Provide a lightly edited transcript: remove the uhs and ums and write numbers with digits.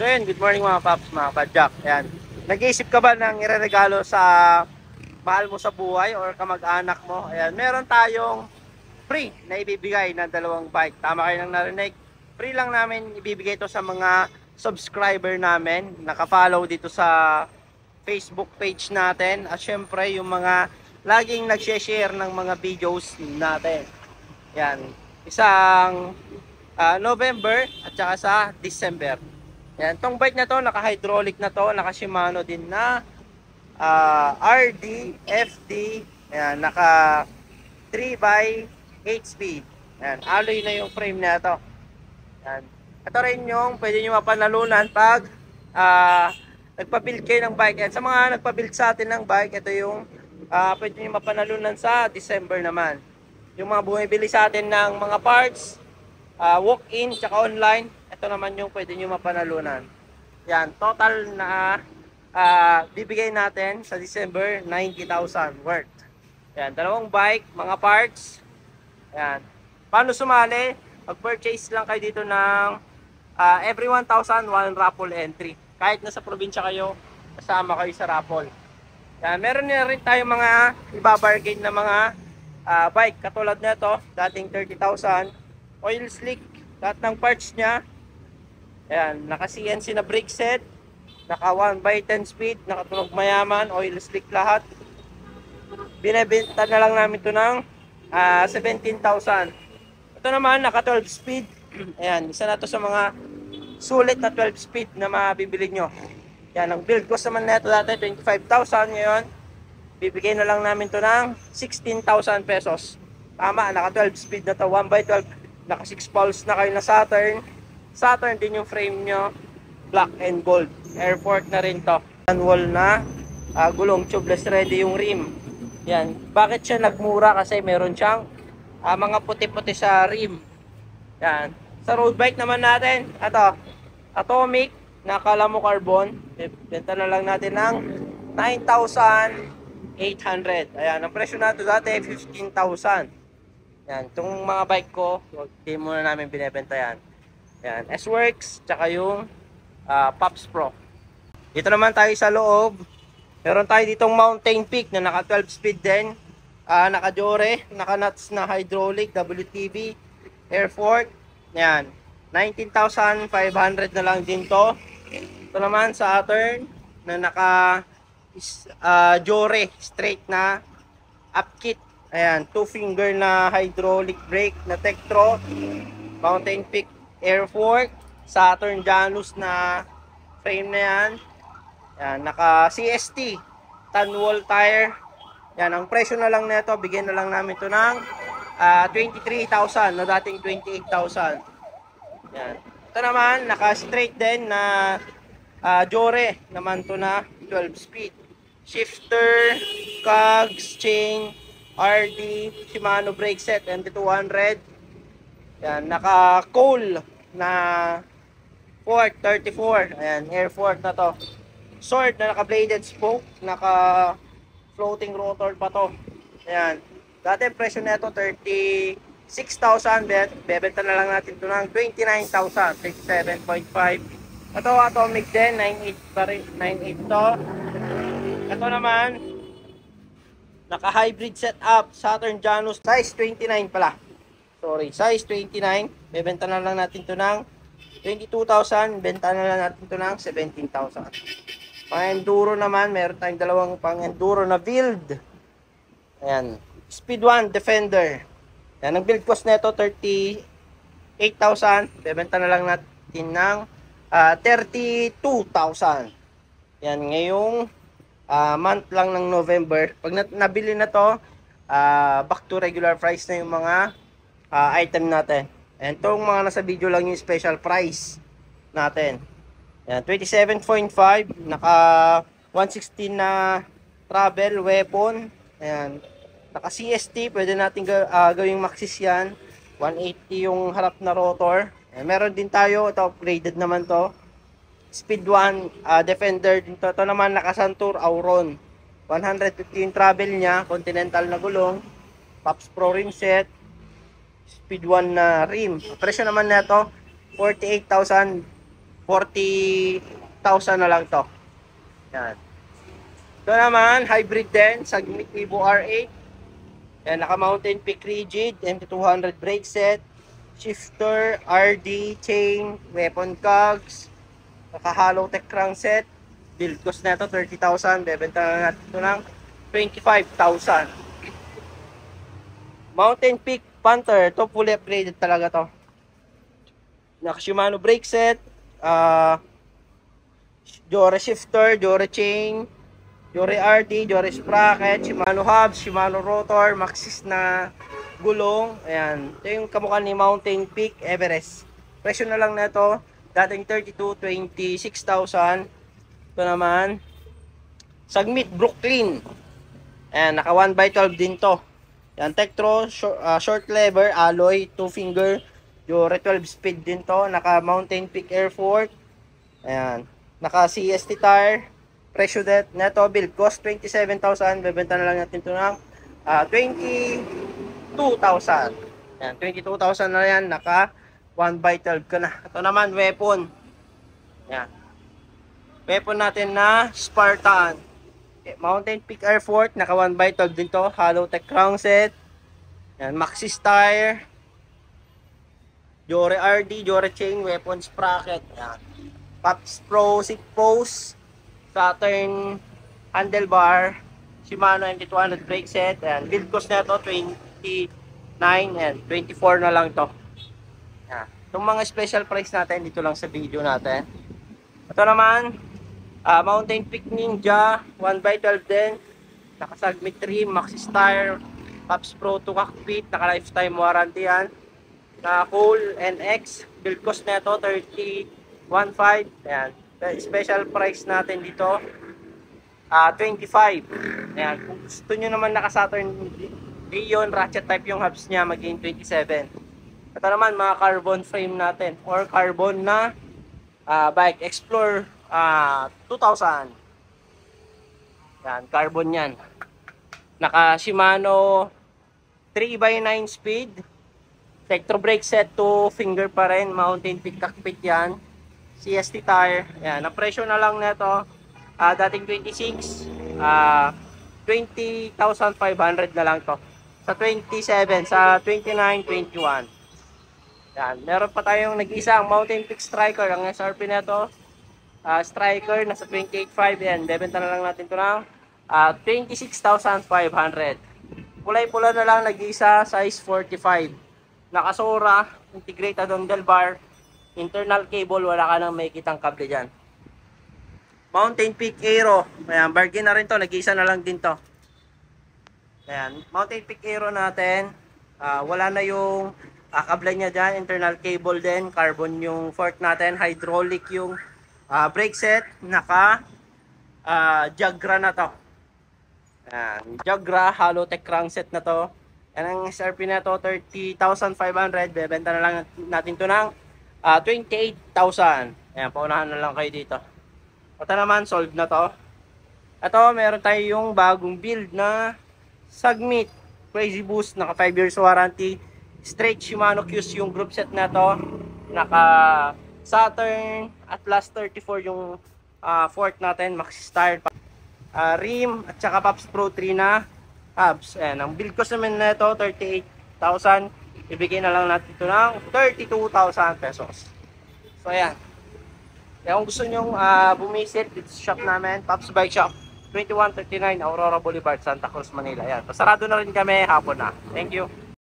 So yun, good morning mga paps, mga padjak. Ayan. Nag-iisip ka ba ng ireregalo sa mahal mo sa buhay or kamag-anak mo? Ayan, meron tayong free na ibibigay na dalawang bike. Tama kayo nang narinig. Free lang namin ibibigay ito sa mga subscriber namin. Nakafollow dito sa Facebook page natin. At syempre yung mga laging nag-share ng mga videos natin. Yan. Isang November at saka sa December. Yan, tong bike na to, naka-hydraulic na to, naka-Shimano din na RD, FD, yan, naka 3x8 speed. Yan, alloy na yung frame na to. Yan. Ito rin yung pwede nyo mapanalunan pag nagpa-build kayo ng bike. Yan, sa mga nagpa-build sa atin ng bike, ito yung pwede nyo mapanalunan sa December naman. Yung mga bumibili sa atin ng mga parts, walk-in tsaka online, ito naman yung pwede nyo mapanalunan. Yan, total na bibigay natin sa December 90,000 worth. Yan, dalawang bike, mga parts. Yan. Paano sumali? Mag-purchase lang kayo dito ng every 1,000 1 raffle entry. Kahit nasa probinsya kayo, kasama kayo sa raffle. Yan, meron na rin tayo mga ibabargain na mga bike katulad nito, dating 30,000. Oil slick, lahat ng parts niya. Ayan, naka CNC na brake set, naka 1x10 speed, nakatunog mayaman, oil slick lahat. Binebenta na lang namin ito ng 17,000. Ito naman, naka 12 speed. Ayan, isa na to sa mga sulit na 12 speed na mabibili nyo. Ayan, ang build cost naman nito dati 25,000. Ngayon, bibigay na lang namin to ng 16,000 pesos. Tama, naka 12 speed na to, 1x12. Naka 6 poles na kayo na Saturn. Saturn din yung frame nyo. Black and gold. Air fork na rin to. Wall na gulong, tubeless ready yung rim. Yan. Bakit siya nagmura? Kasi meron siyang mga puti-puti sa rim. Yan. Sa road bike naman natin, ito, Atomic na Calamo Carbon. Benta na lang natin ng 9,800. Ayan. Ang presyo natin dati 15,000. Yan, itong mga bike ko, hindi muna namin binebenta yan. Yan, S-Works, tsaka yung Pops Pro. Dito naman tayo sa loob. Meron tayo ditong Mountain Peak na naka 12 speed din. Naka Jore, naka nuts na hydraulic, WTV, air fork. Yan, 19,500 na lang din to. Ito naman sa Saturn na naka Jore, straight na upkit. Ayan, 2-finger na hydraulic brake na Tektro, Mountain Peak air fork, Saturn Janus na frame na yan. Ayan, naka CST, tan wall tire. Yan, ang presyo na lang nito, bigyan na lang namin ito ng 23,000, no, dating 28,000. Yan. Ito naman, naka straight din na Jore naman to na 12 speed. Shifter, cogs, chain, RD, Shimano brake set, MT200. Yan, naka coal na fork 34. Ayan, air fork na to. Sword na naka bladed spoke, naka floating rotor pa to. Ayan. Dati presyo nito 36,000, bebenta na lang natin ito ng 29,000, 37.5. Ito Atomic din, 9.8 pa rin, 9.8 to. Ito naman, naka-hybrid setup, Saturn Janus, size 29 pala. Sorry, size 29. Bebenta na lang natin ito ng 22,000. Benta na lang natin ito ng 17,000. Pang-enduro naman, meron tayong dalawang pang-enduro na build. Ayan, Speed 1 Defender. Ayan, ang build cost nito 38,000. Bebenta na lang natin ng 32,000. Ayan, ngayong month lang ng November. Pag nabili na to, back to regular price na yung mga item natin. And itong mga nasa video lang yung special price natin. Ayan, 27.5, naka 116 na travel weapon. Ayan, naka CST, pwede natin gawing maxis yan. 180 yung harap na rotor. Ayan, meron din tayo, ito upgraded naman to. Speed 1 Defender din to. Ito naman naka Santur Auron. 150 yung travel niya, Continental na gulong, Pops Pro rim set, Speed 1 na rim. Presyo naman nito 48,400. 40,000 na lang to. Yan. Ito naman, hybrid din, Sagmit Evo R8. Yan, naka Mountain Peak Rigid, MT200 brake set, shifter, RD, chain, weapon cogs, naka hollow tech crankset. Build cost na ito, 30,000. Bebenta na natin ito ng 25,000. Mountain Peak Panther, ito fully upgraded talaga to. Naka Shimano brake set, Jore shifter, Jore chain, Jore RD, Jore sprocket, Shimano hubs, Shimano rotor, Maxxis na gulong. Ayan, ito yung kamukha ni Mountain Peak Everest. Presyo na lang na ito, dating 32, 26,000. Ito naman, Sagmit Brooklyn. Ayan, naka 1x12 din to. Ayan, Tektro, short lever, alloy, 2 finger, Jore 12 speed din to. Naka Mountain Peak Air Force. Ayan, naka CST tire. Presyo neto, build cost 27,000. Bebenta na lang natin ito ng 22,000. Ayan, 22,000 na yan. Naka 1x12 ka na. Ito naman, weapon. Ayan. Weapon natin na Spartan. Okay, Mountain Peak Air Force. Naka 1x12 din to. Hollow tech crankset. Ayan, Maxxis tire. Jore RD, Jore chain, weapon sprocket. Ayan. Pops Pro 6 post. Saturn handlebar, Shimano MT200 brake set. Ayan, build cost na ito 29 and 24 na lang to. Ayan. Itong mga special price natin dito lang sa video natin. Ito naman, Mountain Peak Ninja 1x12 din. Naka Sagmit trim, Maxxis tire, Pops Pro 2 cockpit, naka lifetime warranty yan. Na Cool NX, build cost na ito 30,15. Ayan. Special price natin dito 25. Ayan. Kung gusto nyo naman naka Saturn Leon ratchet type yung hubs nya, maging 27. Ito naman mga carbon frame natin or carbon na bike Explore 2000. Yan, carbon yan. Naka Shimano 3x9 speed, Tektro brake set, 2 finger pa rin, Mountain Peak cockpit yan, CST tire. Yan, ang presyo na lang nito dating 26, 20,500 na lang to. Sa 27, sa 29, 21. Yan, meron pa tayong nag-isang Mountain Peak Striker. Ang SRP nito, Striker, nasa 28,500. Yan, bebenta na lang natin ito ng 26,500. Kulay-pula na lang, nag-isa, size 45. Nakasora, integrated handlebar, internal cable, wala ka nang makikitang kable dyan. Mountain Peak Aero, ayan, bargain na rin to, nag-isa na lang din to. Ayan, Mountain Peak Aero natin, wala na yung kable niya dyan, internal cable din, carbon yung fork natin, hydraulic yung brake set, naka Jagra na to. Ayan, Jagra, hollow tech crankset na to. Yan ang SRP na to, 30,500. Bebenta na lang natin to ng 28,000. Ayan, paunahan na lang kayo dito. Ito naman, solved na to. Ito, meron tayo yung bagong build na Sagmit Crazy Boost, naka 5 years warranty. Straight Shimano Qs yung group set na to. Naka Saturn Atlas 34 yung fork natin, Maxxis tire, rim at saka Pops Pro 3 na hubs. Ayan, ang build cost naman na ito 38,000. Ibigay na lang natin ito ng 32,000 pesos. So ayan. Kaya kung gusto nyo bumisit dito sa shop namin, Pops Bike Shop, 2139 Aurora Boulevard, Santa Cruz, Manila. Ayan, pasarado na rin kami hapon na. Thank you.